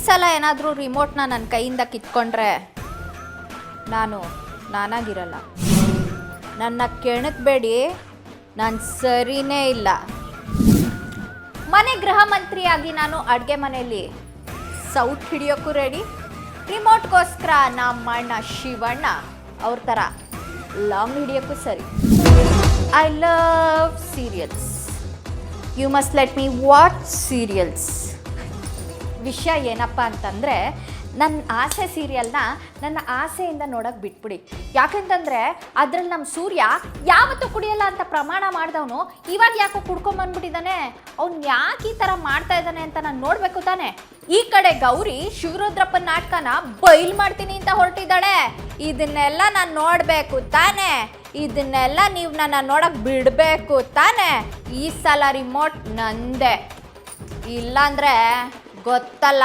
ಸಲ ಏನಾದರೂ ರಿಮೋಟ್ನ ನನ್ನ ಕೈಯಿಂದ ಕಿತ್ಕೊಂಡ್ರೆ ನಾನಾಗಿರಲ್ಲ. ನನ್ನ ಕೆಣಕಬೇಡಿ, ನಾನು ಸರಿನೇ ಇಲ್ಲ. ಮನೆ ಗೃಹ ಮಂತ್ರಿಯಾಗಿ ನಾನು ಅಡುಗೆ ಮನೆಯಲ್ಲಿ ಸೌಟ್ ಹಿಡಿಯೋಕ್ಕೂ ರೆಡಿ, ರಿಮೋಟ್ಗೋಸ್ಕರ ನಮ್ಮ ಅಣ್ಣ ಶಿವಣ್ಣ ಅವ್ರ ಥರ ಲಾಂಗ್ ಹಿಡಿಯೋಕ್ಕೂ ಸರಿ. I love serials. You must let me watch serials. ವಿಷಯ ಏನಪ್ಪ ಅಂತಂದರೆ, ನನ್ನ ಆಸೆ ಸೀರಿಯಲ್ನ ನನ್ನ ಆಸೆಯಿಂದ ನೋಡೋಕೆ ಬಿಟ್ಬಿಡಿ. ಯಾಕೆಂತಂದರೆ ಅದ್ರಲ್ಲಿ ನಮ್ಮ ಸೂರ್ಯ ಯಾವತ್ತೂ ಕುಡಿಯಲ್ಲ ಅಂತ ಪ್ರಮಾಣ ಮಾಡಿದವನು ಇವಾಗ ಯಾಕೋ ಕುಡ್ಕೊಂಬಂದ್ಬಿಟ್ಟಿದ್ದಾನೆ. ಅವ್ನು ಯಾಕೆ ಈ ಥರ ಮಾಡ್ತಾ ಇದ್ದಾನೆ ಅಂತ ನಾನು ನೋಡಬೇಕು ತಾನೆ. ಈ ಕಡೆ ಗೌರಿ ಶಿವರುದ್ರಪ್ಪನ ನಾಟಕನ ಬಯಲು ಮಾಡ್ತೀನಿ ಅಂತ ಹೊರಟಿದ್ದಾಳೆ. ಇದನ್ನೆಲ್ಲ ನಾನು ನೋಡಬೇಕು ತಾನೆ. ಇದನ್ನೆಲ್ಲ ನೀವು ನನ್ನ ನೋಡೋಕೆ ಬಿಡಬೇಕು ತಾನೆ. ಈ ಸಲ ರಿಮೋಟ್ ನಂದೆ, ಇಲ್ಲಾಂದರೆ ಗೊತ್ತಲ್ಲ.